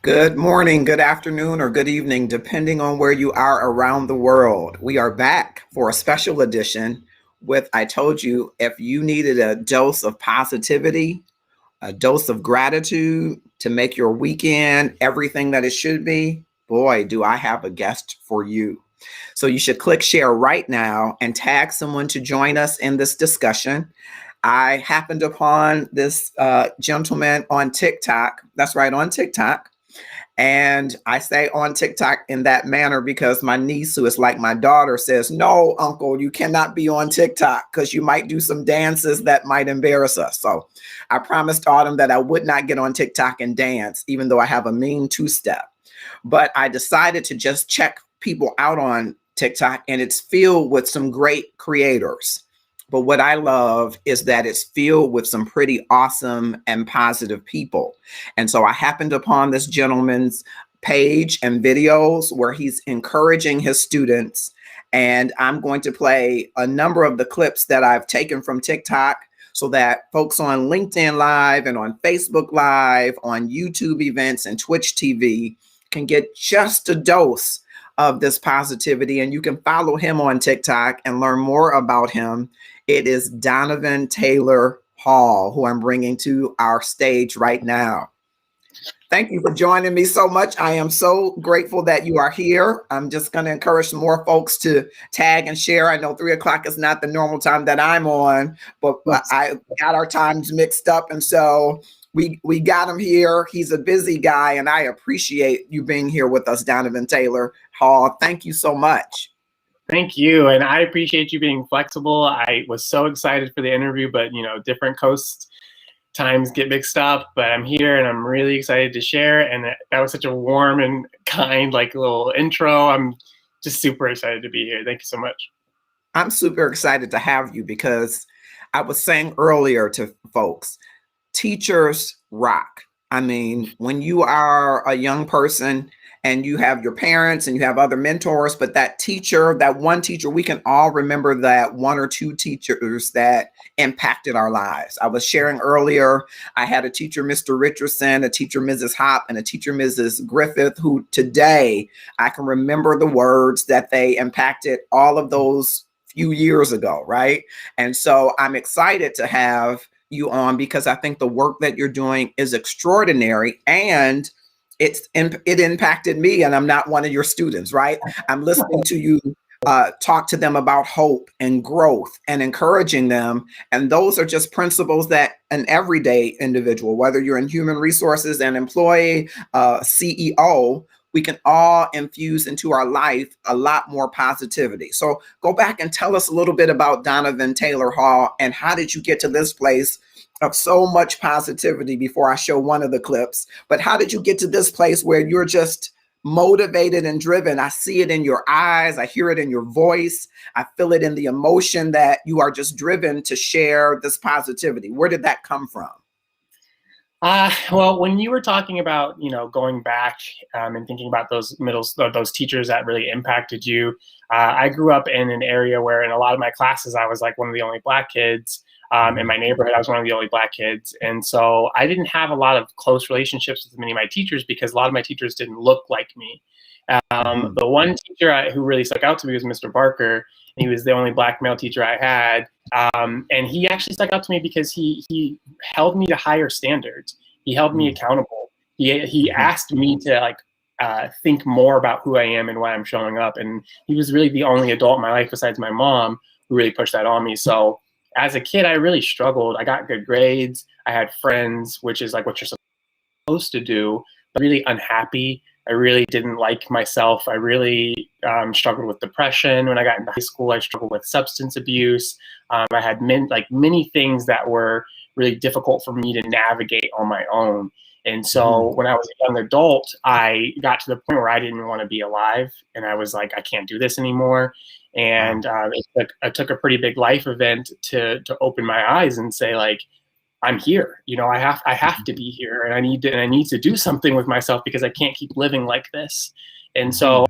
Good morning, good afternoon, or good evening, depending on where you are around the world. We are back for a special edition with I told you if you needed a dose of positivity, a dose of gratitude to make your weekend everything that it should be, boy, do I have a guest for you. So you should click share right now and tag someone to join us in this discussion. I happened upon this gentleman on TikTok. That's right, on TikTok. And I say on TikTok in that manner because my niece, who is like my daughter, says, "No, uncle, you cannot be on TikTok because you might do some dances that might embarrass us." So I promised Autumn that I would not get on TikTok and dance, even though I have a mean two-step. But I decided to just check people out on TikTok, and it's filled with some great creators. But what I love is that it's filled with some pretty awesome and positive people. And so I happened upon this gentleman's page and videos where he's encouraging his students. And I'm going to play a number of the clips that I've taken from TikTok so that folks on LinkedIn Live and on Facebook Live, on YouTube events and Twitch TV can get just a dose of this positivity. And you can follow him on TikTok and learn more about him. It is Donovan Taylor Hall, who I'm bringing to our stage right now. Thank you for joining me so much. I am so grateful that you are here. I'm just going to encourage some more folks to tag and share. I know 3 o'clock is not the normal time that I'm on, but I got our times mixed up. And so we got him here. He's a busy guy, and I appreciate you being here with us, Donovan Taylor Hall. Thank you so much. Thank you. And I appreciate you being flexible. I was so excited for the interview, but different coast times get mixed up, but I'm here and I'm really excited to share. And that was such a warm and kind, little intro. I'm just super excited to be here. Thank you so much. I'm super excited to have you because I was saying earlier to folks, teachers rock. I mean, when you are a young person and you have your parents and you have other mentors, but that teacher, that one teacher, we can all remember that one or two teachers that impacted our lives. I was sharing earlier, I had a teacher, Mr. Richardson, a teacher, Mrs. Hop, and a teacher, Mrs. Griffith, who today I can remember the words that they impacted all of those few years ago, right? And so I'm excited to have you on because I think the work that you're doing is extraordinary, and it impacted me, and I'm not one of your students, right? I'm listening to you talk to them about hope and growth and encouraging them. And those are just principles that an everyday individual, whether you're in human resources, an employee, CEO, we can all infuse into our life a lot more positivity. So go back and tell us a little bit about Donovan Taylor Hall and how did you get to this place of so much positivity before I show one of the clips. But how did you get to this place where you're just motivated and driven? I see it in your eyes. I hear it in your voice. I feel it in the emotion that you are just driven to share this positivity. Where did that come from? Well, when you were talking about, going back and thinking about those teachers that really impacted you, I grew up in an area where in a lot of my classes, I was like one of the only Black kids. In my neighborhood, I was one of the only Black kids. And so I didn't have a lot of close relationships with many of my teachers because a lot of my teachers didn't look like me. The one teacher who really stuck out to me was Mr. Barker. He was the only Black male teacher I had. And he actually stuck out to me because he held me to higher standards. He held me accountable. He asked me to think more about who I am and why I'm showing up. And he was really the only adult in my life besides my mom who really pushed that on me. So as a kid, I really struggled. I got good grades. I had friends, which is like what you're supposed to do, but really unhappy. I really didn't like myself. I really struggled with depression. When I got into high school, I struggled with substance abuse. I had many things that were really difficult for me to navigate on my own. And so when I was a young adult, I got to the point where I didn't want to be alive. And I was like, I can't do this anymore. And it took a pretty big life event to open my eyes and say, like, I'm here. I have to be here, and I need to do something with myself because I can't keep living like this. And so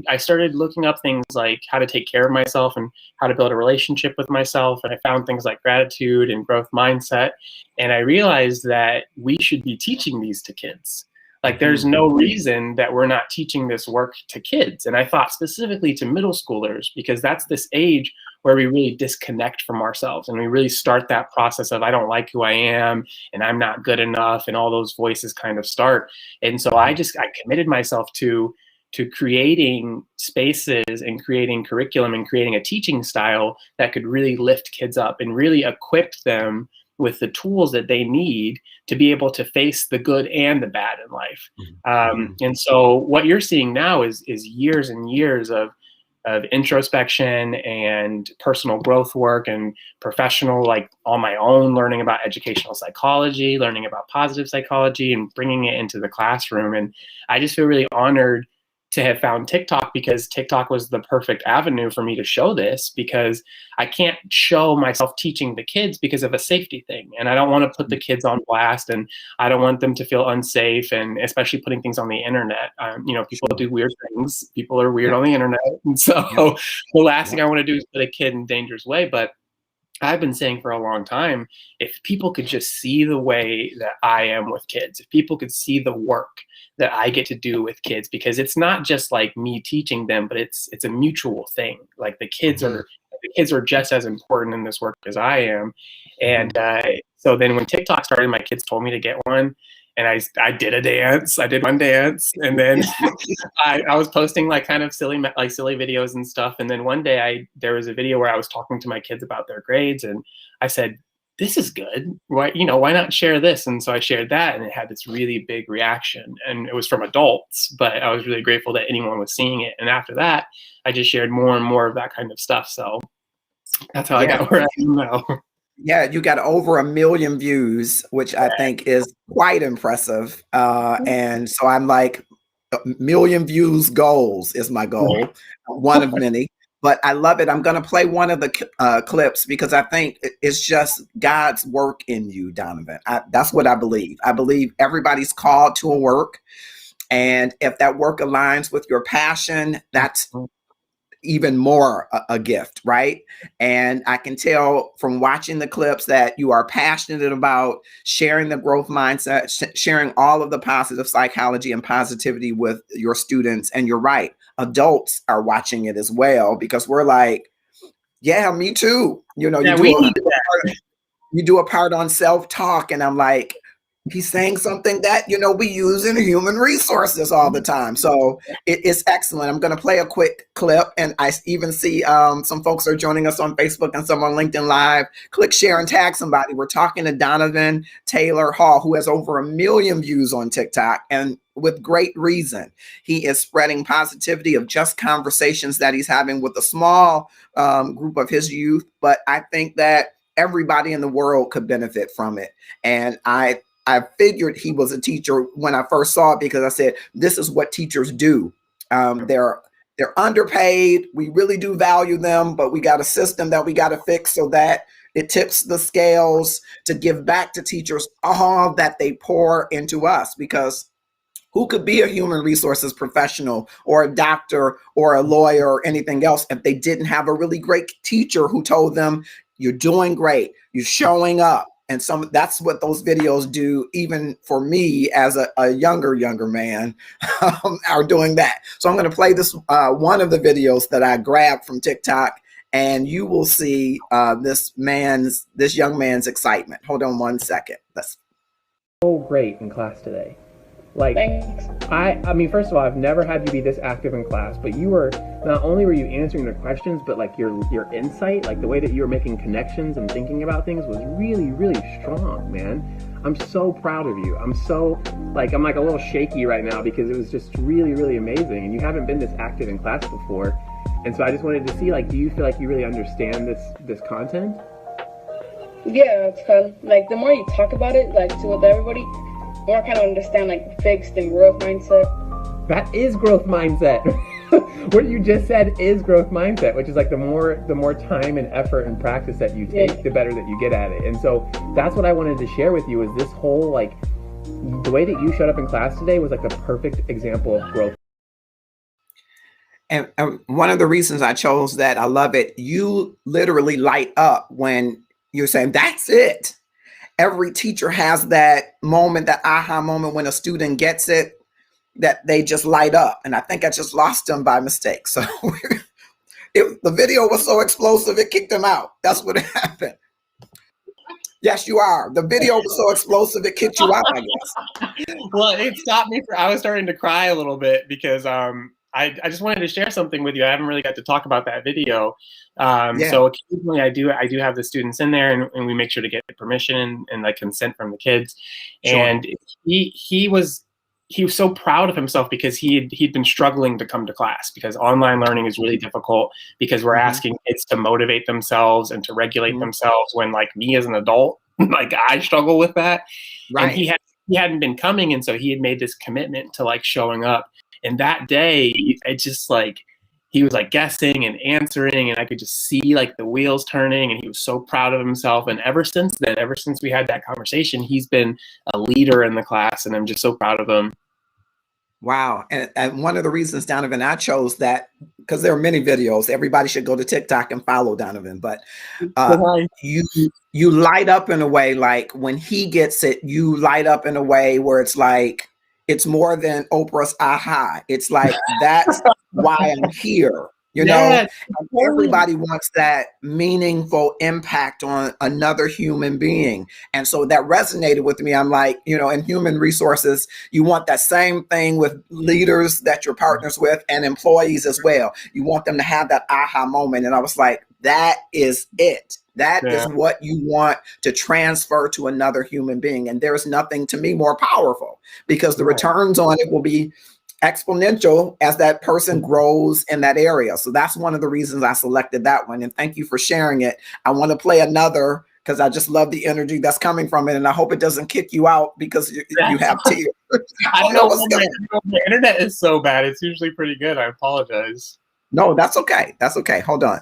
I started looking up things like how to take care of myself and how to build a relationship with myself. And I found things like gratitude and growth mindset. And I realized that we should be teaching these to kids. Like, there's no reason that we're not teaching this work to kids. And I thought specifically to middle schoolers, because that's this age where we really disconnect from ourselves and we really start that process of, I don't like who I am and I'm not good enough, and all those voices kind of start. And so I committed myself to creating spaces and creating curriculum and creating a teaching style that could really lift kids up and really equip them with the tools that they need to be able to face the good and the bad in life. And so what you're seeing now is years and years of introspection and personal growth work and professional, like on my own, learning about educational psychology, learning about positive psychology, and bringing it into the classroom. And I just feel really honored to have found TikTok, because TikTok was the perfect avenue for me to show this, because I can't show myself teaching the kids because of a safety thing. And I don't want to put the kids on blast, and I don't want them to feel unsafe, and especially putting things on the internet. People do weird things. People are weird on the internet. And so the last thing I want to do is put a kid in danger's way. But I've been saying for a long time, if people could just see the way that I am with kids, if people could see the work that I get to do with kids, because it's not just like me teaching them, but it's a mutual thing. Like the kids are just as important in this work as I am. And so then when TikTok started, my kids told me to get one. And I did a dance. I did one dance, and then I was posting like kind of silly videos and stuff. And then one day there was a video where I was talking to my kids about their grades, and I said, "This is good. Why not share this?" And so I shared that, and it had this really big reaction. And it was from adults, but I was really grateful that anyone was seeing it. And after that, I just shared more and more of that kind of stuff. So that's how I got where I am now. Yeah, you got over 1 million views, which I think is quite impressive. And so I'm like, 1 million views goals is my goal, one of many. But I love it. I'm going to play one of the clips because I think it's just God's work in you, Donovan. That's what I believe. I believe everybody's called to a work. And if that work aligns with your passion, that's even more a gift, right? And I can tell from watching the clips that you are passionate about sharing the growth mindset, sharing all of the positive psychology and positivity with your students. And you're right, adults are watching it as well, because we're like, yeah, me too. You do a part on self-talk, and I'm like, he's saying something that, we use in human resources all the time. So it's excellent. I'm going to play a quick clip, and I even see some folks are joining us on Facebook and some on LinkedIn Live. Click share and tag somebody. We're talking to Donovan Taylor Hall, who has over 1 million views on TikTok, and with great reason. He is spreading positivity of just conversations that he's having with a small group of his youth. But I think that everybody in the world could benefit from it. And I figured he was a teacher when I first saw it, because I said, this is what teachers do. They're underpaid. We really do value them, but we got a system that we got to fix so that it tips the scales to give back to teachers all that they pour into us. Because who could be a human resources professional or a doctor or a lawyer or anything else if they didn't have a really great teacher who told them, you're doing great, you're showing up? And that's what those videos do, even for me as a younger man, are doing that. So I'm going to play this one of the videos that I grabbed from TikTok, and you will see this young man's excitement. Hold on one second. Let's. So great in class today. Like, thanks. I mean, first of all, I've never had you be this active in class, but not only were you answering the questions, but like your insight, like the way that you were making connections and thinking about things was really, really strong, man. I'm so proud of you. I'm like a little shaky right now because it was just really, really amazing. And you haven't been this active in class before. And so I just wanted to see, like, do you feel like you really understand this content? Yeah, it's kind of like the more you talk about it, like with everybody, the more I kind of understand like fixed and growth mindset. That is growth mindset. What you just said is growth mindset, which is like the more time and effort and practice that you take, the better that you get at it. And so that's what I wanted to share with you, is this whole, like, the way that you showed up in class today was like the perfect example of growth. And one of the reasons I chose that, I love it. You literally light up when you're saying, that's it. Every teacher has that moment, that aha moment when a student gets it, that they just light up. And I think I just lost them by mistake. So the video was so explosive, it kicked them out. That's what happened. Yes, you are. The video was so explosive, it kicked you out, I guess. Well, it stopped me. I was starting to cry a little bit because I just wanted to share something with you. I haven't really got to talk about that video. So occasionally I do have the students in there, and we make sure to get permission and like consent from the kids. Sure. And he was so proud of himself because he'd been struggling to come to class, because online learning is really difficult, because we're asking kids to motivate themselves and to regulate themselves, when, like, me as an adult, like, I struggle with that. Right. And he hadn't been coming, and so he had made this commitment to, like, showing up. And that day, it just, like, he was, like, guessing and answering, and I could just see, like, the wheels turning, and he was so proud of himself. And ever since then, ever since we had that conversation, he's been a leader in the class, and I'm just so proud of him. Wow. And one of the reasons, Donovan, I chose that, because there are many videos. Everybody should go to TikTok and follow Donovan. But you light up in a way, like, when he gets it, you light up in a way where it's like, it's more than Oprah's aha. It's like, that's why I'm here. You know, everybody wants that meaningful impact on another human being. And so that resonated with me. I'm like, you know, in human resources, you want that same thing with leaders that you're partners with, and employees as well. You want them to have that aha moment. And I was like, that is it. That is what you want to transfer to another human being. And there's nothing, to me, more powerful, because the returns on it will be exponential as that person grows in that area. So that's one of the reasons I selected that one. And thank you for sharing it. I want to play another, because I just love the energy that's coming from it. And I hope it doesn't kick you out because you have tears. I don't know what's going on. The internet is so bad. It's usually pretty good. I apologize. No, that's okay. That's okay. Hold on.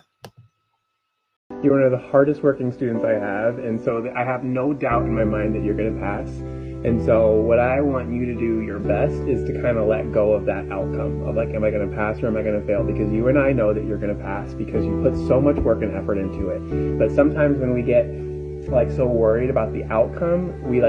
You're one of the hardest working students I have, and so I have no doubt in my mind that you're going to pass. And so what I want you to do your best is to kind of let go of that outcome of, like, am I going to pass or am I going to fail? Because you and I know that you're going to pass because you put so much work and effort into it. But sometimes when we get, like, so worried about the outcome, we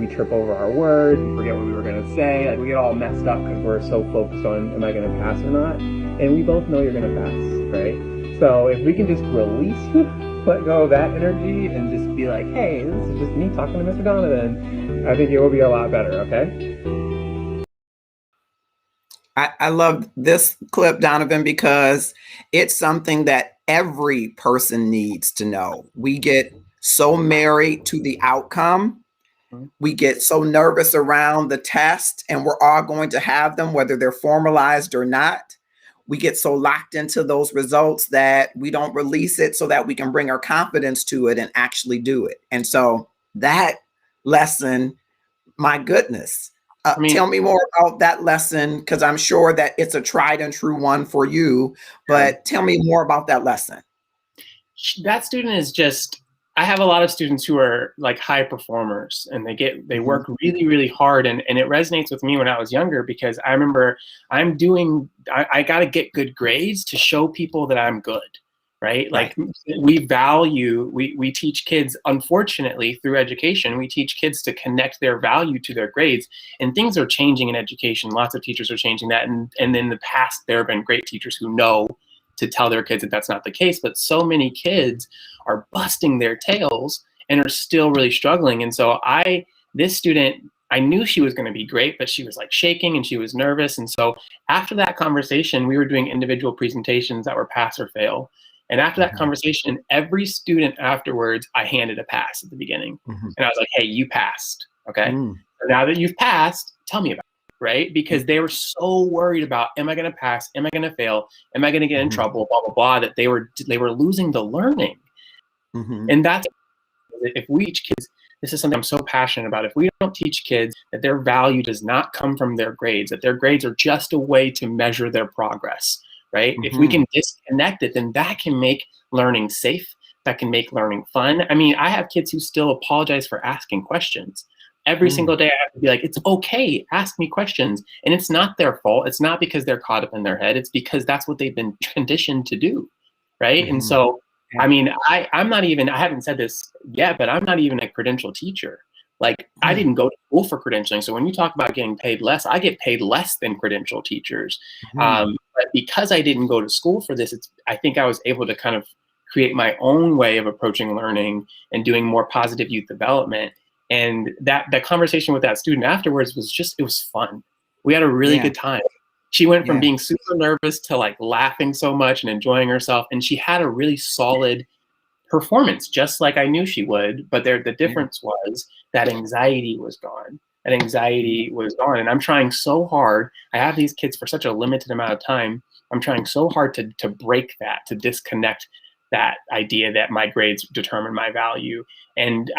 trip over our words, we forget what we were going to say, like, we get all messed up because we're so focused on, am I going to pass or not? And we both know you're going to pass, right? So if we can just let go of that energy and just be like, hey, this is just me talking to Mr. Donovan, I think it will be a lot better, okay? I love this clip, Donovan, because it's something that every person needs to know. We get so married to the outcome. We get so nervous around the test, and we're all going to have them, whether they're formalized or not. We get so locked into those results that we don't release it so that we can bring our confidence to it and actually do it. And so that lesson, my goodness, tell me more about that lesson, because I'm sure that it's a tried and true one for you, but tell me more about that lesson. That student is just, I have a lot of students who are, like, high performers, and they work really, really hard. And it resonates with me when I was younger, because I remember I got to get good grades to show people that I'm good, right? Like, we teach kids, unfortunately, through education, we teach kids to connect their value to their grades. And things are changing in education. Lots of teachers are changing that. And in the past, there have been great teachers who know to tell their kids that that's not the case. But so many kids are busting their tails and are still really struggling. And so this student, I knew she was going to be great, but she was, like, shaking and she was nervous. And so after that conversation, we were doing individual presentations that were pass or fail. And after that conversation, every student afterwards, I handed a pass at the beginning. And I was like, hey, you passed. Okay. So now that you've passed, tell me about it, right? Because they were so worried about, am I going to pass? Am I going to fail? Am I going to get in trouble? Blah, blah, blah, that they were losing the learning. And that's, if we teach kids, this is something I'm so passionate about. If we don't teach kids that their value does not come from their grades, that their grades are just a way to measure their progress, right? If we can disconnect it, then that can make learning safe. That can make learning fun. I mean, I have kids who still apologize for asking questions. Every single day I have to be like, it's okay, ask me questions. And it's not their fault. It's not because they're caught up in their head. It's because that's what they've been conditioned to do, right? And so, I mean, I'm not even, I haven't said this yet, but I'm not even a credential teacher. Like, I didn't go to school for credentialing. So when you talk about getting paid less, I get paid less than credential teachers. But because I didn't go to school for this, I think I was able to kind of create my own way of approaching learning and doing more positive youth development. And that conversation with that student afterwards was just, it was fun. We had a really good time. She went from being super nervous to like laughing so much and enjoying herself. And she had a really solid performance, just like I knew she would. But the difference was that anxiety was gone. That anxiety was gone. And I'm trying so hard. I have these kids for such a limited amount of time. I'm trying so hard to break that, to disconnect that idea that my grades determine my value. And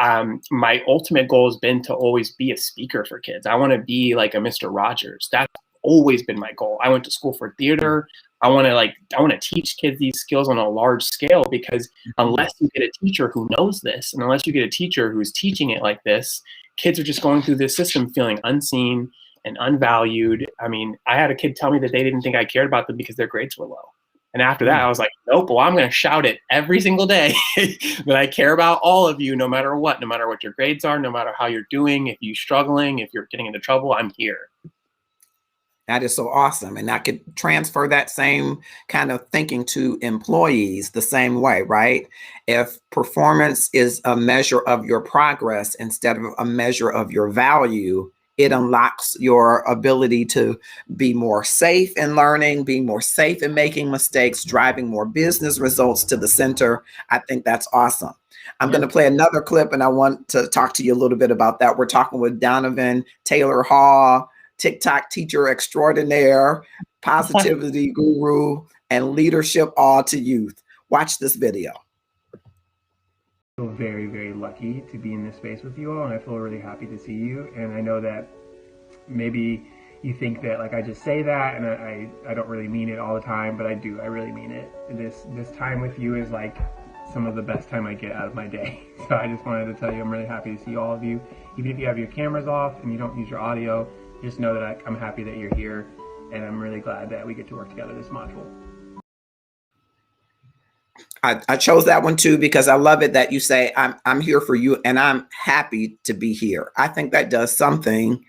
my ultimate goal has been to always be a speaker for kids. I want to be like a Mr. Rogers. That's always been my goal. I went to school for theater. I want to teach kids these skills on a large scale, because unless you get a teacher who knows this, and unless you get a teacher who's teaching it like this, kids are just going through this system feeling unseen and unvalued. I mean, I had a kid tell me that they didn't think I cared about them because their grades were low. And after that, I was like, nope, well, I'm going to shout it every single day that I care about all of you, no matter what your grades are, no matter how you're doing, if you're struggling, if you're getting into trouble, I'm here. That is so awesome. And I could transfer that same kind of thinking to employees the same way, right? If performance is a measure of your progress instead of a measure of your value, it unlocks your ability to be more safe in learning, be more safe in making mistakes, driving more business results to the center. I think that's awesome. I'm going to play another clip, and I want to talk to you a little bit about that. We're talking with Donovan Taylor Hall, TikTok teacher extraordinaire, positivity guru, and leadership all to youth. Watch this video. I feel very, very lucky to be in this space with you all, and I feel really happy to see you. And I know that maybe you think that like I just say that and I don't really mean it all the time, but I do. I really mean it. This time with you is like some of the best time I get out of my day. So I just wanted to tell you I'm really happy to see all of you. Even if you have your cameras off and you don't use your audio, just know that I'm happy that you're here, and I'm really glad that we get to work together this module. I chose that one too because I love it that you say I'm here for you and I'm happy to be here. I think that does something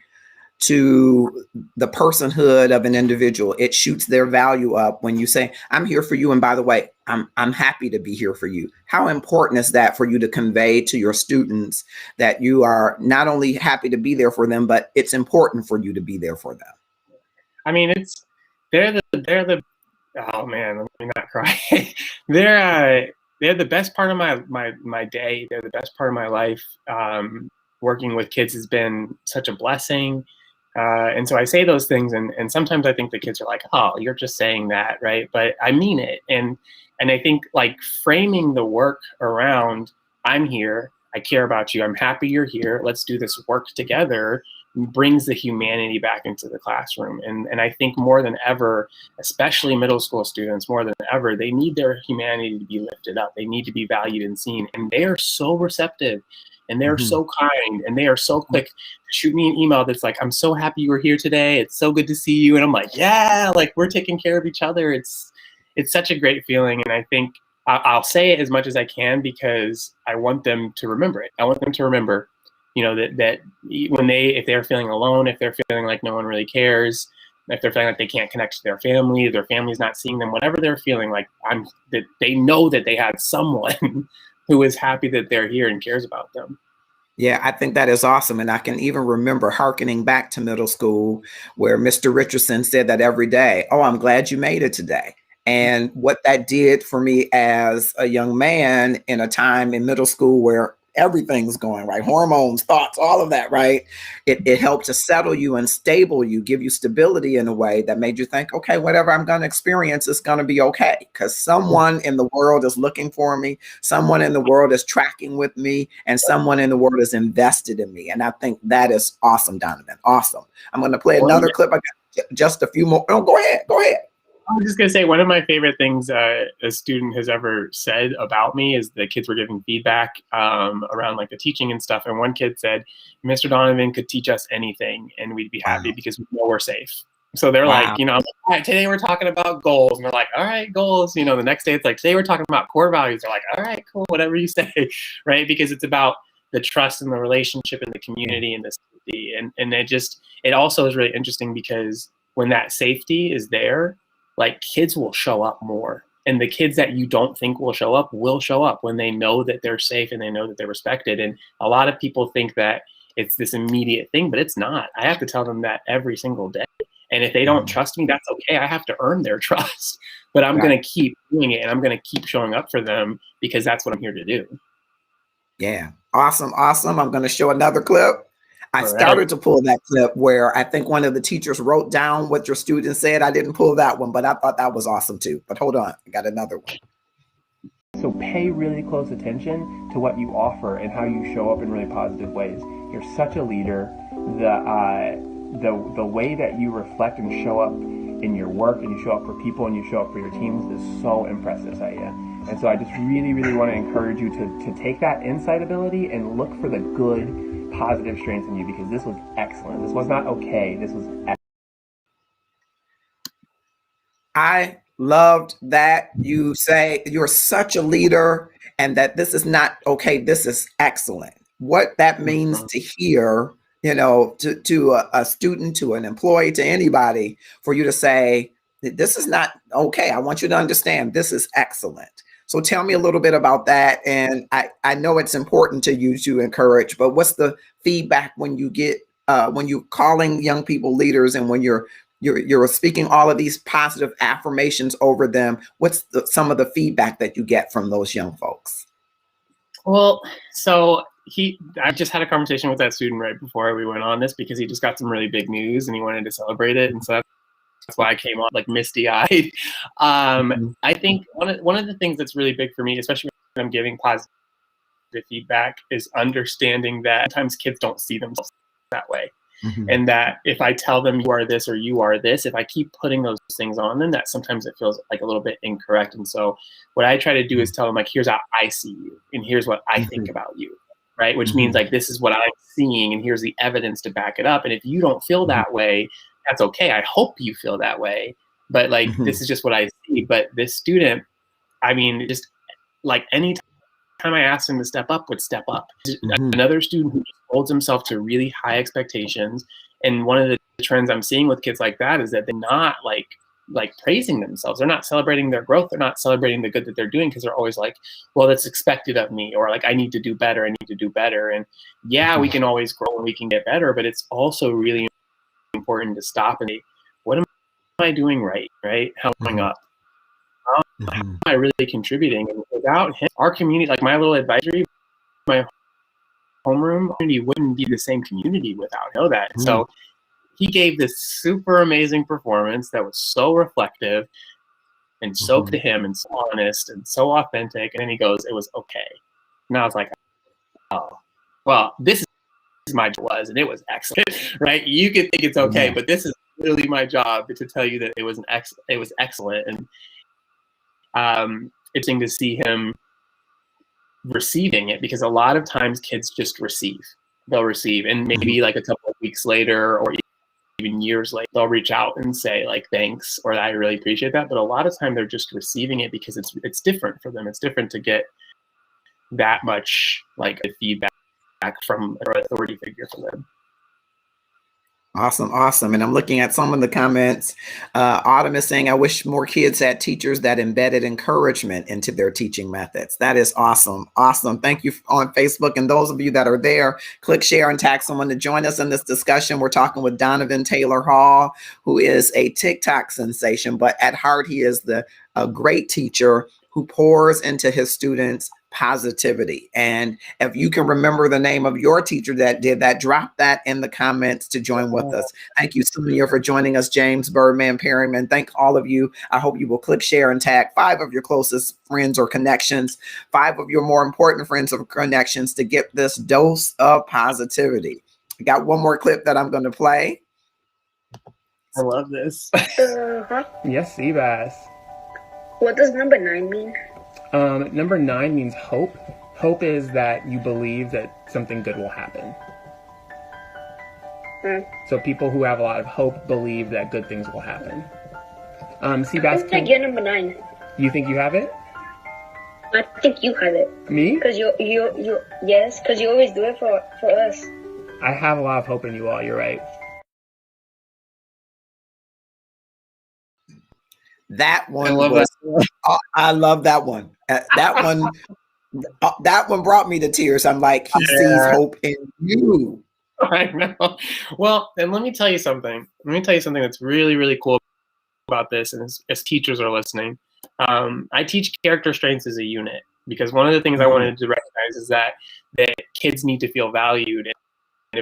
to the personhood of an individual. It shoots their value up when you say I'm here for you, and by the way, I'm happy to be here for you. How important is that for you to convey to your students that you are not only happy to be there for them, but it's important for you to be there for them? I mean, they're the oh man, let me not cry. They're the best part of my day. They're the best part of my life. Working with kids has been such a blessing. And so I say those things, and sometimes I think the kids are like, oh, you're just saying that, right? But I mean it. And I think like framing the work around, I'm here, I care about you, I'm happy you're here, let's do this work together, brings the humanity back into the classroom. And I think more than ever, especially middle school students, more than ever, they need their humanity to be lifted up. They need to be valued and seen. And they are so receptive, and they're so kind, and they are so quick to shoot me an email that's like, I'm so happy you were here today. It's so good to see you. And I'm like, yeah, like we're taking care of each other. It's such a great feeling. And I think I'll say it as much as I can because I want them to remember it. I want them to remember, you know, that when if they're feeling alone, if they're feeling like no one really cares, if they're feeling like they can't connect to their family's not seeing them, whatever they're feeling like, that they know that they have someone who is happy that they're here and cares about them. Yeah, I think that is awesome. And I can even remember hearkening back to middle school where Mr. Richardson said that every day, oh, I'm glad you made it today. And what that did for me as a young man in a time in middle school where everything's going right, hormones, thoughts, all of that, right? It helped to settle you and stable you, give you stability in a way that made you think, okay, whatever I'm going to experience is going to be okay, because someone in the world is looking for me, someone in the world is tracking with me, and someone in the world is invested in me. And I think that is awesome, Donovan. Awesome. I'm going to play another clip. I got just a few more. Oh, go ahead. Go ahead. I was just going to say, one of my favorite things a student has ever said about me is the kids were giving feedback around like the teaching and stuff. And one kid said, Mr. Donovan could teach us anything and we'd be happy because we know we're safe. So they're like, you know, all right, today we're talking about goals. And they're like, all right, goals. You know, the next day it's like, today we're talking about core values. They're like, all right, cool, whatever you say, right? Because it's about the trust and the relationship and the community and the safety. And it also is really interesting because when that safety is there, like kids will show up more, and the kids that you don't think will show up when they know that they're safe and they know that they're respected. And a lot of people think that it's this immediate thing, but it's not. I have to tell them that every single day. And if they don't trust me, that's okay. I have to earn their trust, but I'm going to keep doing it and I'm going to keep showing up for them because that's what I'm here to do. Yeah. Awesome. Awesome. I'm going to show another clip. I started to pull that clip where I think one of the teachers wrote down what your student said. I didn't pull that one, but I thought that was awesome too. But hold on, I got another one. So pay really close attention to what you offer and how you show up in really positive ways. You're such a leader. The way that you reflect and show up in your work and you show up for people and you show up for your teams is so impressive, Saya. And so I just really, really want to encourage you to take that insight ability and look for the good, positive strengths in you, because this was excellent. This was not okay. This was excellent. I loved that you say you're such a leader and that this is not okay. This is excellent. What that means to hear, you know, to a student, to an employee, to anybody, for you to say, this is not okay. I want you to understand this is excellent. So tell me a little bit about that. And I know it's important to you to encourage, but what's the feedback when you get, when you're calling young people leaders and when you're speaking all of these positive affirmations over them? What's some of the feedback that you get from those young folks? Well, so I just had a conversation with that student right before we went on this because he just got some really big news and he wanted to celebrate it. And so that's why I came on like misty-eyed. I think one of the things that's really big for me, especially when I'm giving positive feedback, is understanding that sometimes kids don't see themselves that way. And that if I tell them you are this or you are this, if I keep putting those things on them, that sometimes it feels like a little bit incorrect. And so what I try to do is tell them, like, here's how I see you and here's what I think about you, right? Which means like, this is what I'm seeing and here's the evidence to back it up. And if you don't feel that way, that's okay. I hope you feel that way, but like, this is just what I see. But this student, I mean, just like any time I asked him to step up, would step up. Another student who holds himself to really high expectations. And one of the trends I'm seeing with kids like that is that they're not like praising themselves. They're not celebrating their growth. They're not celebrating the good that they're doing because they're always like, well, that's expected of me, or like, I need to do better. I need to do better. And yeah, we can always grow and we can get better, but it's also really important to stop and say, what am I doing right? How am I up? How am I really contributing? And without him, our community, like my little advisory, my homeroom community wouldn't be the same community without him. Know that. So he gave this super amazing performance that was so reflective and so to him and so honest and so authentic. And then he goes, it was okay. And I was like, oh, well, this is my job was, and it was excellent, right? You could think it's okay, but this is really my job to tell you that it was excellent. And it's interesting to see him receiving it, because a lot of times kids just they'll receive, and maybe like a couple of weeks later or even years later, they'll reach out and say like, thanks, or I really appreciate that. But a lot of time they're just receiving it because it's different for them. It's different to get that much like feedback from an authority figure for them. Awesome, awesome. And I'm looking at some of the comments. Autumn is saying, I wish more kids had teachers that embedded encouragement into their teaching methods. That is awesome. Awesome. Thank you on Facebook. And those of you that are there, click share and tag someone to join us in this discussion. We're talking with Donovan Taylor Hall, who is a TikTok sensation, but at heart, he is a great teacher who pours into his students positivity. And if you can remember the name of your teacher that did that, drop that in the comments to join with us. Thank you, Sonia, for joining us, James, Birdman, Perryman. Thank all of you. I hope you will click share and tag 5 of your closest friends or connections, 5 of your more important friends or connections to get this dose of positivity. I got one more clip that I'm going to play. I love this. Yes, Seabass. What does number 9 mean? Number 9 means hope. Hope is that you believe that something good will happen. So people who have a lot of hope believe that good things will happen. Seabass, I think you're number 9. You think you have it? I think you have it. Me? Because yes, because you always do it for us. I have a lot of hope in you all, you're right. That one I love was, that. I love that one. That one brought me to tears. I'm like, he sees hope in you. I know. Well, and let me tell you something. Let me tell you something that's really, really cool about this. And as teachers are listening, I teach character strengths as a unit because one of the things I wanted to recognize is that kids need to feel valued. And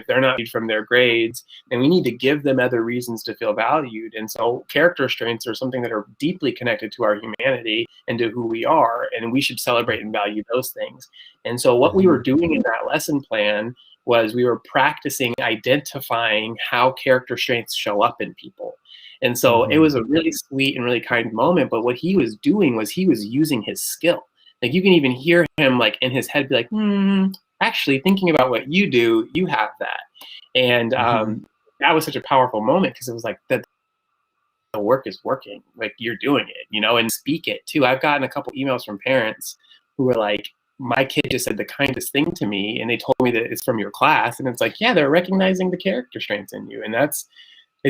if they're not valued from their grades, then we need to give them other reasons to feel valued. And so character strengths are something that are deeply connected to our humanity and to who we are. And we should celebrate and value those things. And so what we were doing in that lesson plan was we were practicing identifying how character strengths show up in people. And so it was a really sweet and really kind moment. But what he was doing was he was using his skill. Like you can even hear him like in his head be like, actually thinking about what you do, you have that. And that was such a powerful moment because it was like that the work is working, like you're doing it, you know, and speak it too. I've gotten a couple emails from parents who were like, my kid just said the kindest thing to me and they told me that it's from your class. And it's like, yeah, they're recognizing the character strengths in you. And it's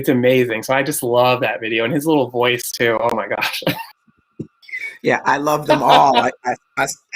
amazing. So I just love that video and his little voice too. Oh my gosh. Yeah, I love them all.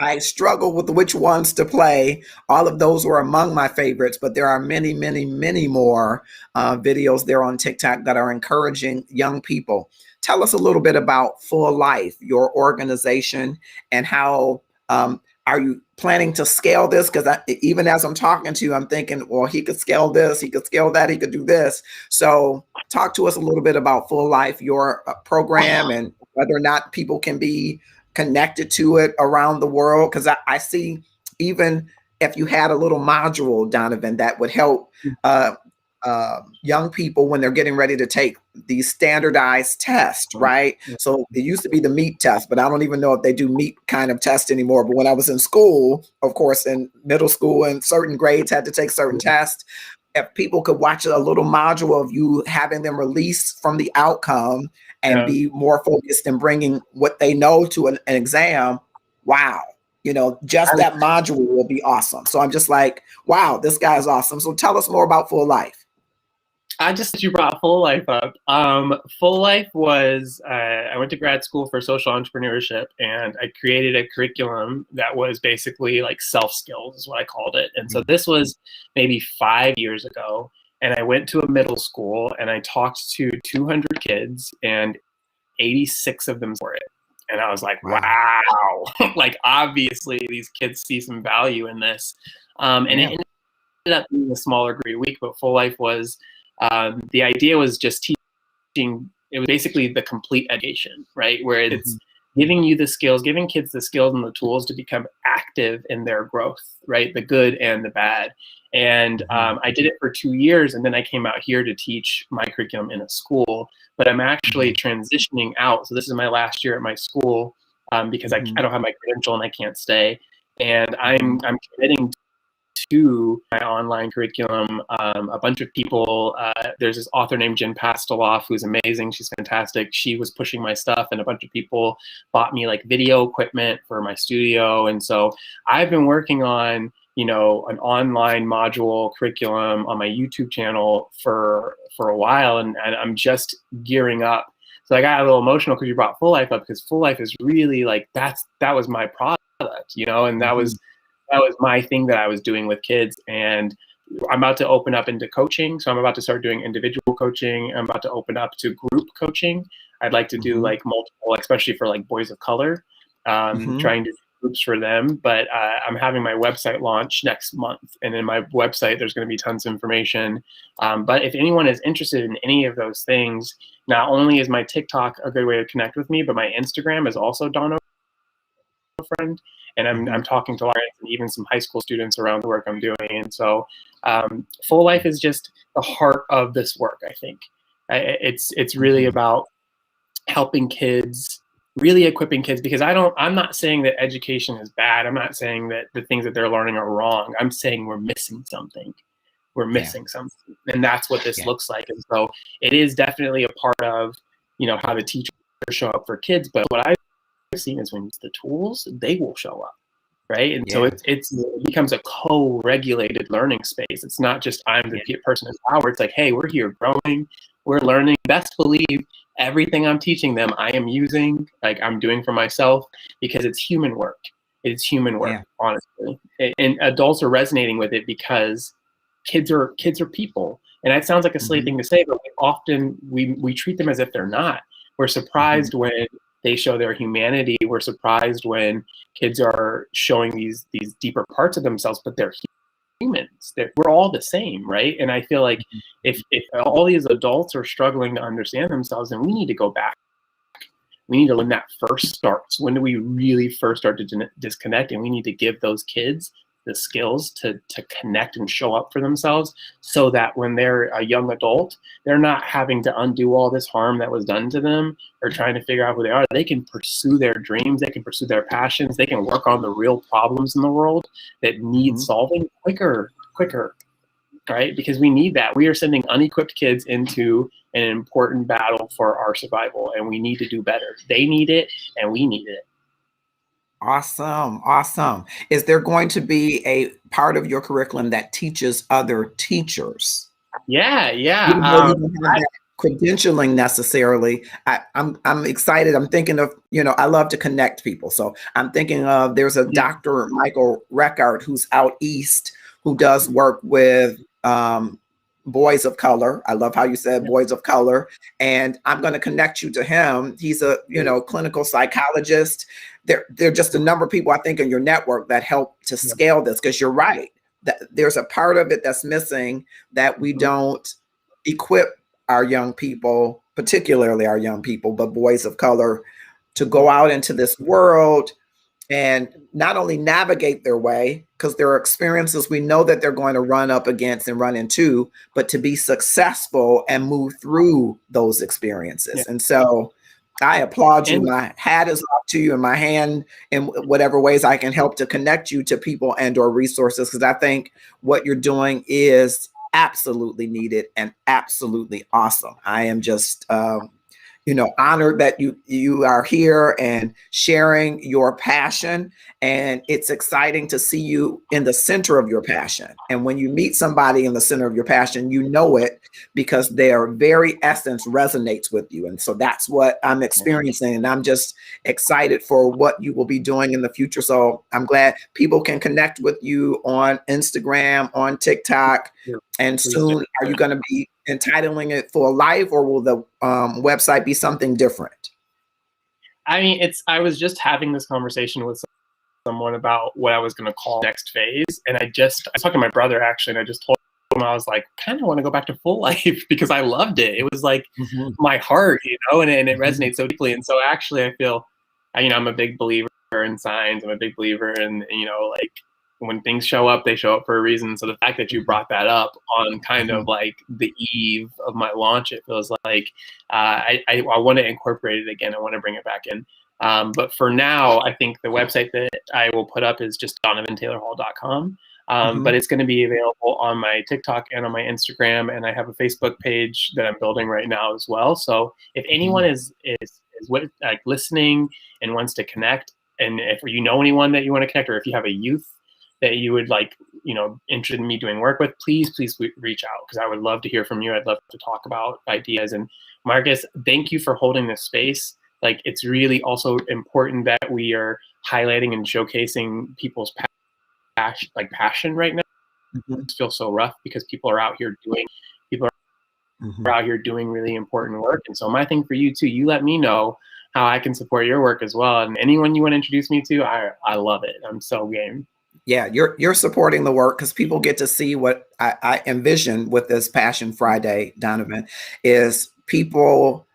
I struggle with which ones to play. All of those were among my favorites, but there are many, many, many more videos there on TikTok that are encouraging young people. Tell us a little bit about Full Life, your organization, and how are you planning to scale this? Because even as I'm talking to you, I'm thinking, well, he could scale this, he could scale that, he could do this. So talk to us a little bit about Full Life, your program, and whether or not people can be connected to it around the world. Because I see even if you had a little module, Donovan, that would help young people when they're getting ready to take these standardized tests, right? So it used to be the MEET test, but I don't even know if they do MEET kind of test anymore. But when I was in school, of course, in middle school and certain grades had to take certain tests, if people could watch a little module of you having them release from the outcome and be more focused in bringing what they know to an exam, wow. You know, just that module will be awesome. So I'm just like, wow, this guy is awesome. So tell us more about Full Life. You brought Full Life up. Full Life was, I went to grad school for social entrepreneurship and I created a curriculum that was basically like self-skills is what I called it. And so this was maybe 5 years ago. And I went to a middle school and I talked to 200 kids and 86 of them for it. And I was like, wow, like obviously these kids see some value in this. And it ended up being a smaller grade a week, but Full Life was, the idea was just teaching, it was basically the complete education, right? Where it's giving you the skills, giving kids the skills and the tools to become active in their growth, right? The good and the bad. And I did it for 2 years and then I came out here to teach my curriculum in a school, but I'm actually transitioning out. So this is my last year at my school because I don't have my credential and I can't stay. And I'm committing to my online curriculum. A bunch of people, there's this author named Jen Pasteloff who's amazing. She's fantastic. She was pushing my stuff and a bunch of people bought me like video equipment for my studio. And so I've been working on an online module curriculum on my YouTube channel for a while, and I'm just gearing up. So I got a little emotional because you brought Full Life up, because Full Life is really like that was my product, and that was my thing that I was doing with kids. And I'm about to open up into coaching. So I'm about to start doing individual coaching. I'm about to open up to group coaching. I'd like to do like multiple, especially for like boys of color, trying to do groups for them. But I'm having my website launch next month. And in my website, there's going to be tons of information. But if anyone is interested in any of those things, not only is my TikTok a good way to connect with me, but my Instagram is also Donovan. And I'm talking to parents and even some high school students around the work I'm doing. And so Full Life is just the heart of this work, I think. It's really about helping kids, really equipping kids, because I'm not saying that education is bad. I'm not saying that the things that they're learning are wrong. I'm saying we're missing something. We're missing something. And that's what this looks like. And so it is definitely a part of, how the teachers show up for kids. But what I've seen is when it's the tools, they will show up. Right. And so it becomes a co-regulated learning space. It's not just I'm the person in power. It's like, hey, we're here growing, we're learning. Best believe everything I'm teaching them, I am using, like I'm doing for myself, because it's human work. It's human work, honestly. And adults are resonating with it because kids are people. And that sounds like a silly thing to say, but we treat them as if they're not. We're surprised when they show their humanity. We're surprised when kids are showing these deeper parts of themselves, but they're humans. We're all the same, right? And I feel like if all these adults are struggling to understand themselves, then we need to go back. We need to learn that first starts. When do we really first start to disconnect? And we need to give those kids the skills to connect and show up for themselves, so that when they're a young adult, they're not having to undo all this harm that was done to them or trying to figure out who they are. They can pursue their dreams. They can pursue their passions. They can work on the real problems in the world that need solving quicker, right? Because we need that. We are sending unequipped kids into an important battle for our survival, and we need to do better. They need it, and we need it. Awesome. Is there going to be a part of your curriculum that teaches other teachers? Yeah. Even though you don't have that credentialing necessarily, I'm excited. I'm thinking of, I love to connect people. So I'm thinking of, there's a Dr. Michael Reckard who's out east, who does work with boys of color. I love how you said boys of color. And I'm going to connect you to him. He's a, clinical psychologist. There are just a number of people, I think, in your network that help to scale this, because you're right. That there's a part of it that's missing, that we don't equip our young people, particularly our young people, but boys of color, to go out into this world and not only navigate their way, because there are experiences we know that they're going to run up against and run into, but to be successful and move through those experiences. And so I applaud you. My hat is off to you, and my hand in whatever ways I can help to connect you to people and or resources, because I think what you're doing is absolutely needed and absolutely awesome. I am just honored that you are here and sharing your passion. And it's exciting to see you in the center of your passion. And when you meet somebody in the center of your passion, you know it, because their very essence resonates with you. And so that's what I'm experiencing. And I'm just excited for what you will be doing in the future. So I'm glad people can connect with you on Instagram, on TikTok. And soon, are you going to be entitling it for life, or will the website be something different? I mean, I was just having this conversation with someone about what I was going to call next phase. And I was talking to my brother, actually, and I just told him, I was like, kind of want to go back to Full Life, because I loved it. It was like my heart, and it resonates so deeply. And so actually I feel, I'm a big believer in signs. I'm a big believer in, like, when things show up, they show up for a reason. So the fact that you brought that up on kind of like the eve of my launch, it feels like I want to incorporate it again. I want to bring it back in. But for now, I think the website that I will put up is just donovantaylorhall.com. But it's going to be available on my TikTok and on my Instagram. And I have a Facebook page that I'm building right now as well. So if anyone is like listening and wants to connect, and if you know anyone that you want to connect, or if you have a youth that you would like, interested in me doing work with, please reach out, because I would love to hear from you. I'd love to talk about ideas. And Marcus, thank you for holding this space. Like, it's really also important that we are highlighting and showcasing people's passion right now. Mm-hmm. It feels so rough because people are out here doing really important work. And so my thing for you too, you let me know how I can support your work as well. And anyone you want to introduce me to, I love it. I'm so game. Yeah, you're supporting the work, because people get to see what I envision with this Passion Friday, Donovan, is people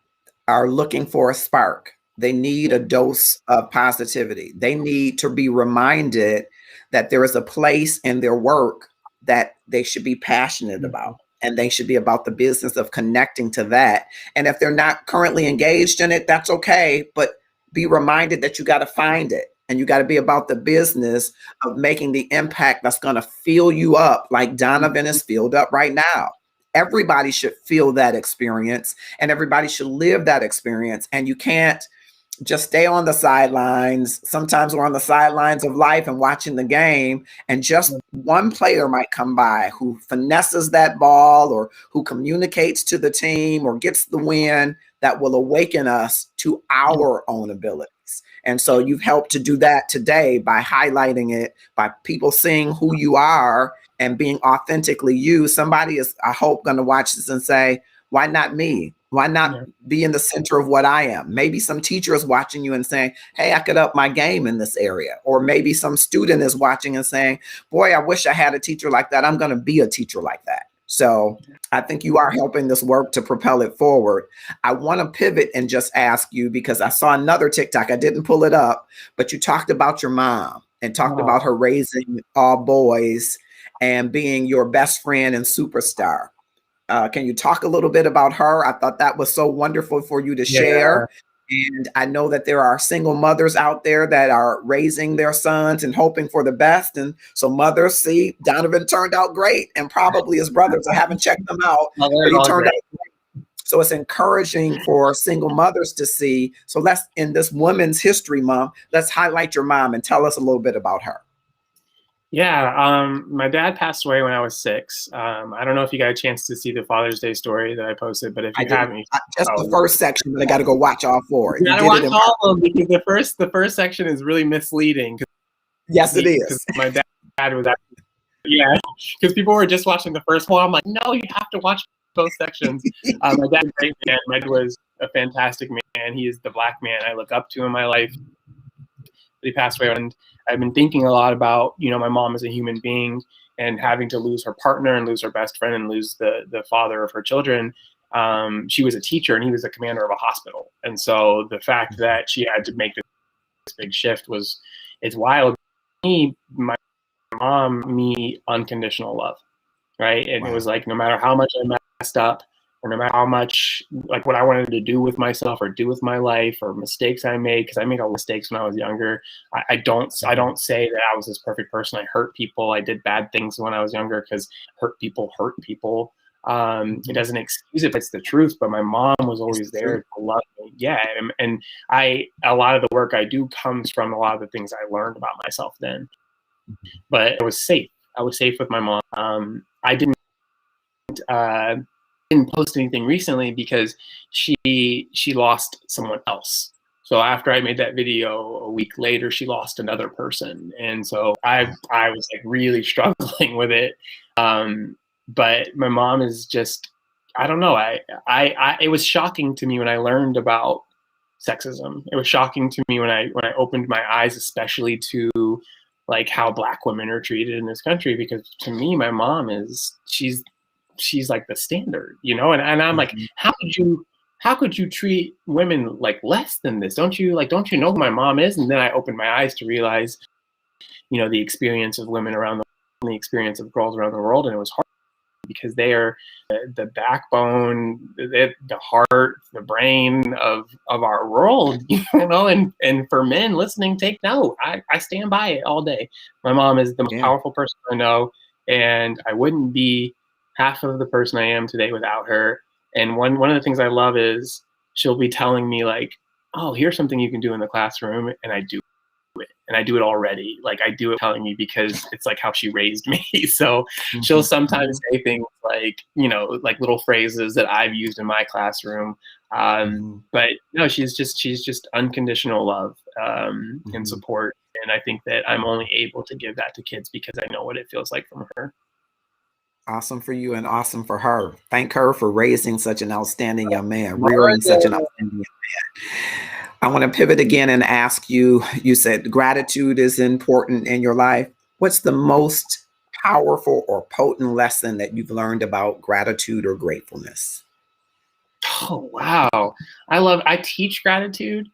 are looking for a spark. They need a dose of positivity. They need to be reminded that there is a place in their work that they should be passionate about, and they should be about the business of connecting to that. And if they're not currently engaged in it, that's okay, but be reminded that you got to find it. And you got to be about the business of making the impact that's going to fill you up like Donovan is filled up right now. Everybody should feel that experience, and everybody should live that experience. And you can't just stay on the sidelines. Sometimes we're on the sidelines of life and watching the game, and just one player might come by who finesses that ball, or who communicates to the team, or gets the win that will awaken us to our own abilities. And so you've helped to do that today by highlighting it, by people seeing who you are and being authentically you. Somebody is, I hope, going to watch this and say, why not me? Why not be in the center of what I am? Maybe some teacher is watching you and saying, hey, I could up my game in this area. Or maybe some student is watching and saying, boy, I wish I had a teacher like that. I'm going to be a teacher like that. So I think you are helping this work to propel it forward. I want to pivot and just ask you, because I saw another TikTok. I didn't pull it up, but you talked about your mom and talked about her raising all boys and being your best friend and superstar. Can you talk a little bit about her? I thought that was so wonderful for you to share. And I know that there are single mothers out there that are raising their sons and hoping for the best. And so mothers, see, Donovan turned out great, and probably his brothers. I haven't checked them out, but he turned out great. So it's encouraging for single mothers to see. So let's, in this Women's History Month, let's highlight your mom and tell us a little bit about her. Yeah, my dad passed away when I was 6. I don't know if you got a chance to see the Father's Day story that I posted, but if you haven't, just the first section, but I got to go watch all 4. You gotta watch all of them, because the first section is really misleading. Yes, it is. Because my dad was actually, because people were just watching the first one. I'm like, no, you have to watch both sections. My dad's a great man. My dad was a fantastic man. He is the Black man I look up to in my life. He passed away, and I've been thinking a lot about, my mom as a human being, and having to lose her partner and lose her best friend and lose the father of her children. She was a teacher, and he was the commander of a hospital. And so the fact that she had to make this big shift it's wild. My mom, unconditional love, right? And it was like, no matter how much I messed up, or no matter how much, like, what I wanted to do with myself or do with my life, or mistakes I made, because I made all mistakes when I was younger. I don't say that I was this perfect person. I hurt people. I did bad things when I was younger, because hurt people. It doesn't excuse it, but it's the truth. But my mom was always there to love me. Yeah, and a lot of the work I do comes from a lot of the things I learned about myself then. But I was safe. I was safe with my mom. I didn't post anything recently because she lost someone else. So after I made that video, a week later, she lost another person. And so I was like really struggling with it. But my mom is just, I don't know. It was shocking to me when I learned about sexism. It was shocking to me when I opened my eyes, especially to like how Black women are treated in this country. Because to me, my mom she's like the standard, and I'm like, how could you treat women like less than this? Don't you know who my mom is? And then I opened my eyes to realize, the experience of women around the experience of girls around the world. And it was hard, because they are the backbone, the heart, the brain of our world, and for men listening, take note. I stand by it all day. My mom is the most powerful person I know, and I wouldn't be half of the person I am today without her. And one of the things I love is she'll be telling me like, oh, here's something you can do in the classroom, and I do it. and I do it already. Like I do it telling me because it's like how she raised me. So she'll sometimes say things like, you know, like little phrases that I've used in my classroom. But no, she's just unconditional love and support. And I think that I'm only able to give that to kids because I know what it feels like from her. Awesome for you and awesome for her. Thank her for raising such an outstanding young man, rearing such an outstanding young man. I want to pivot again and ask you, you said gratitude is important in your life. What's the most powerful or potent lesson that you've learned about gratitude or gratefulness? Oh, wow. I teach gratitude,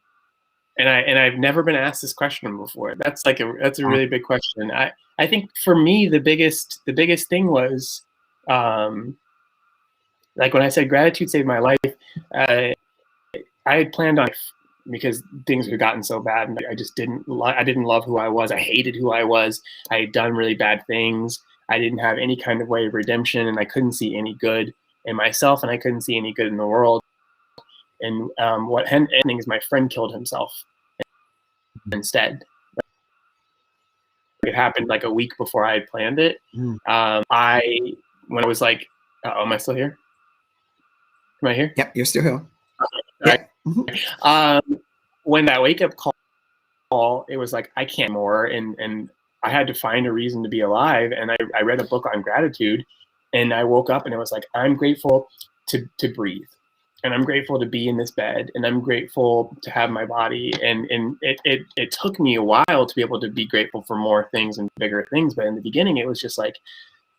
and I've never been asked this question before. That's a really big question. I think for me, the biggest thing was, like when I said gratitude saved my life, I had planned on, because things had gotten so bad, and I just didn't love who I was. I hated who I was. I had done really bad things. I didn't have any kind of way of redemption, and I couldn't see any good in myself, and I couldn't see any good in the world. And what ended is my friend killed himself instead. It happened like a week before I had planned it. When I was like, am I still here? Am I here? Yep, you're still here. Okay. Right. When that wake up call, it was like, I can't more. And I had to find a reason to be alive. And I read a book on gratitude, and I woke up and it was like, I'm grateful to breathe. And I'm grateful to be in this bed, and I'm grateful to have my body. And it took me a while to be able to be grateful for more things and bigger things. But in the beginning, it was just like,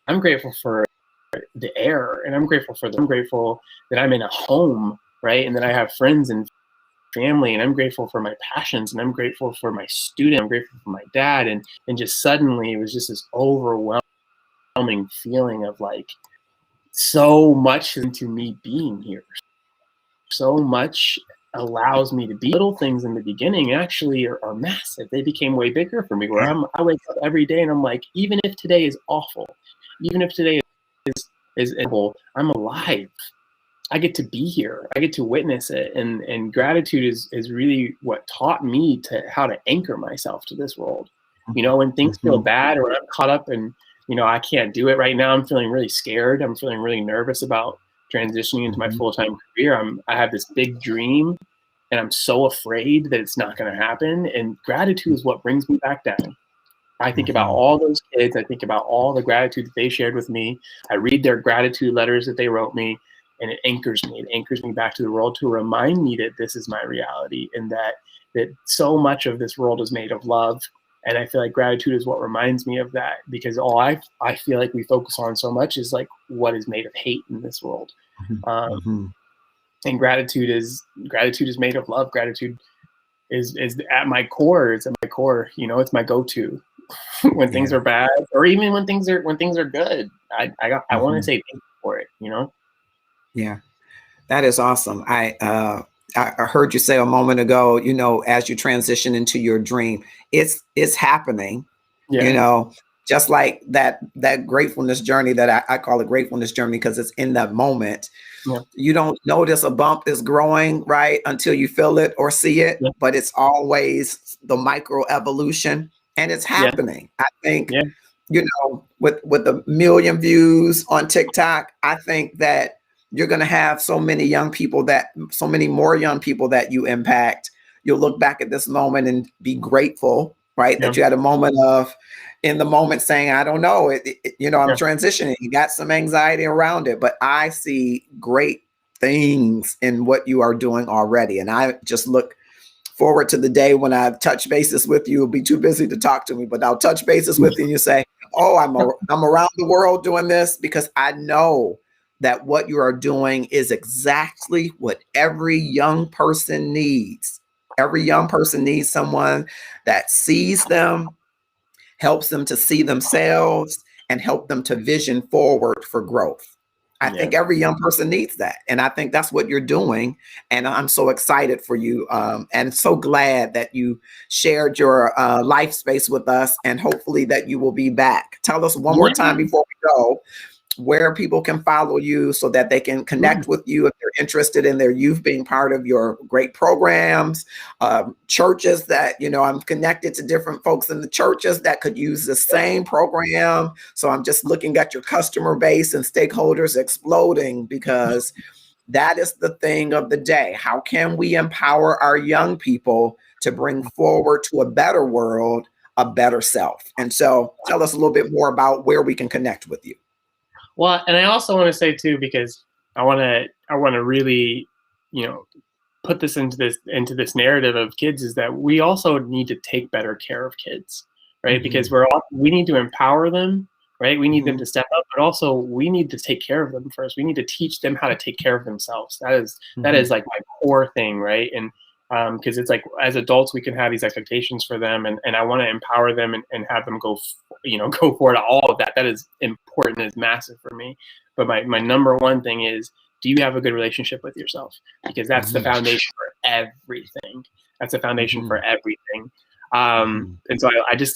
I'm grateful for the air, and I'm grateful that I'm in a home, right? And that I have friends and family, and I'm grateful for my passions, and I'm grateful for my student. I'm grateful for my dad. And just suddenly it was just this overwhelming feeling of like, so much into me being here. So much allows me to be. Little things in the beginning actually are massive. They became way bigger for me, where I wake up every day and I'm like, even if today is awful, even if today is awful, I'm alive. I get to be here. I get to witness it. And gratitude is really what taught me how to anchor myself to this world. You know, when things feel bad, or I'm caught up and, you know, I can't do it right now, I'm feeling really scared. I'm feeling really nervous about transitioning into my full-time career. I have this big dream, and I'm so afraid that it's not going to happen. And gratitude is what brings me back down. I think about all those kids. I think about all the gratitude that they shared with me. I read their gratitude letters that they wrote me, and it anchors me. It anchors me back to the world to remind me that this is my reality, and that so much of this world is made of love. And I feel like gratitude is what reminds me of that, because all I feel like we focus on so much is like what is made of hate in this world. And gratitude is made of love. Gratitude is at my core. It's at my core. You know, it's my go-to when things are bad, or even when things are good. I want to say thank you for it. You know. Yeah, that is awesome. I heard you say a moment ago, you know, as you transition into your dream, it's happening, you know, just like that gratefulness journey that I call it gratefulness journey, because it's in that moment. You don't notice a bump is growing, right, until you feel it or see it, but it's always the micro evolution, and it's happening. I think, you know, with the million views on TikTok, I think that you're going to have so many more young people that you impact. You'll look back at this moment and be grateful, right? That you had a moment in the moment saying, I don't know, you know, I'm transitioning. You got some anxiety around it, but I see great things in what you are doing already. And I just look forward to the day when I touch bases with you. You'll be too busy to talk to me, but I'll touch bases with you and you say, oh, I'm around the world doing this, because I know that what you are doing is exactly what every young person needs. Every young person needs someone that sees them, helps them to see themselves, and help them to vision forward for growth. I think every young person needs that. And I think that's what you're doing. And I'm so excited for you, and so glad that you shared your life space with us, and hopefully that you will be back. Tell us one more time before we go, where people can follow you so that they can connect with you if they're interested in their youth being part of your great programs, churches that, I'm connected to different folks in the churches that could use the same program. So I'm just looking at your customer base and stakeholders exploding, because that is the thing of the day. How can we empower our young people to bring forward to a better world, a better self? And so tell us a little bit more about where we can connect with you. Well, and I also want to say too, because I want to really, put this into this narrative of kids, is that we also need to take better care of kids, right? Because we need to empower them, right? We need them to step up, but also we need to take care of them first. We need to teach them how to take care of themselves. That is like my core thing, right? And because it's like, as adults, we can have these expectations for them, and I want to empower them and have them go forward. All of that is important, is massive for me. But my number one thing is, do you have a good relationship with yourself? Because that's the foundation for everything. That's the foundation for everything. And so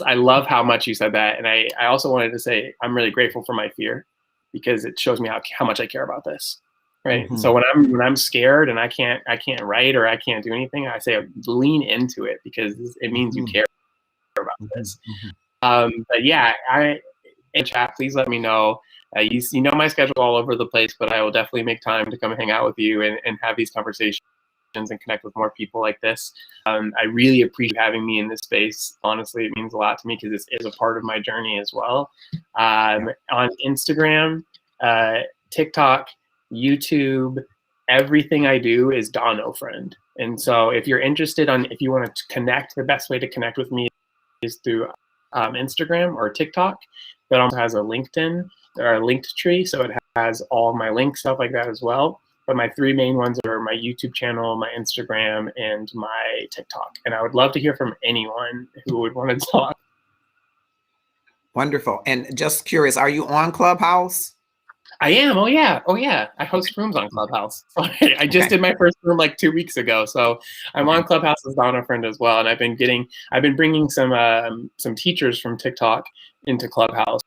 I love how much you said that. And I also wanted to say, I'm really grateful for my fear, because it shows me how much I care about this. Right. So when I'm scared and I can't write or I can't do anything, I say lean into it, because it means you care about this. But yeah, in chat, please let me know. You know my schedule all over the place, but I will definitely make time to come and hang out with you and have these conversations and connect with more people like this. I really appreciate having me in this space. Honestly, it means a lot to me, because this is a part of my journey as well. On Instagram, TikTok, YouTube, everything I do is Donovan. And so if you're interested if you want to connect, the best way to connect with me is through Instagram or TikTok. That also has a LinkedIn or a Linktree, so it has all my links, stuff like that as well. But my three main ones are my YouTube channel, my Instagram, and my TikTok. And I would love to hear from anyone who would want to talk. Wonderful. And just curious, are you on Clubhouse? I am. Oh yeah. I host rooms on Clubhouse. I just did my first room like 2 weeks ago, so I'm on Clubhouse as Donovan as well. And I've been bringing some teachers from TikTok into Clubhouse.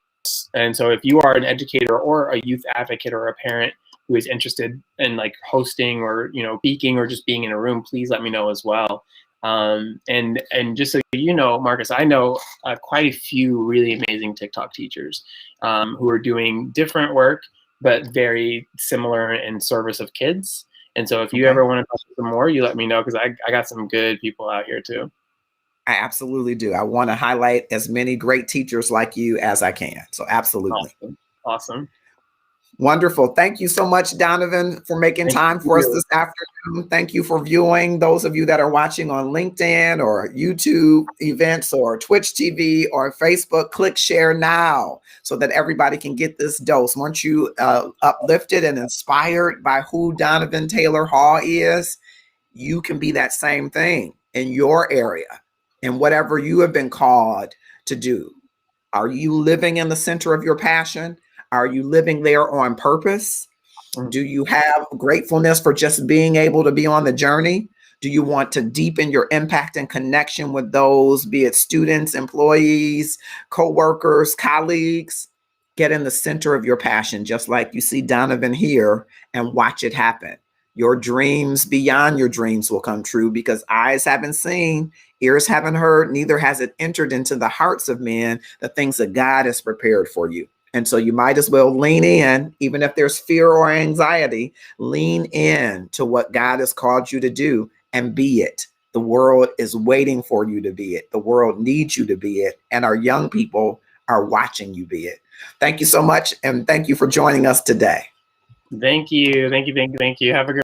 And so if you are an educator or a youth advocate or a parent who is interested in like hosting or speaking or just being in a room, please let me know as well. And just so you know, Marcus, I know quite a few really amazing TikTok teachers who are doing different work, but very similar in service of kids. And so if you ever want to talk to them more, you let me know, because I got some good people out here too. I absolutely do. I want to highlight as many great teachers like you as I can. So absolutely. Awesome. Wonderful. Thank you so much, Donovan, for making time for us this afternoon. Thank you for viewing. Those of you that are watching on LinkedIn or YouTube events or Twitch TV or Facebook, click share now so that everybody can get this dose. Once you uplifted and inspired by who Donovan Taylor Hall is, you can be that same thing in your area and whatever you have been called to do. Are you living in the center of your passion? Are you living there on purpose? Do you have gratefulness for just being able to be on the journey? Do you want to deepen your impact and connection with those, be it students, employees, co-workers, colleagues? Get in the center of your passion, just like you see Donovan here, and watch it happen. Your dreams beyond your dreams will come true, because eyes haven't seen, ears haven't heard, neither has it entered into the hearts of men, the things that God has prepared for you. And so you might as well lean in, even if there's fear or anxiety, lean in to what God has called you to do and be it. The world is waiting for you to be it. The world needs you to be it. And our young people are watching you be it. Thank you so much. And thank you for joining us today. Thank you. Have a good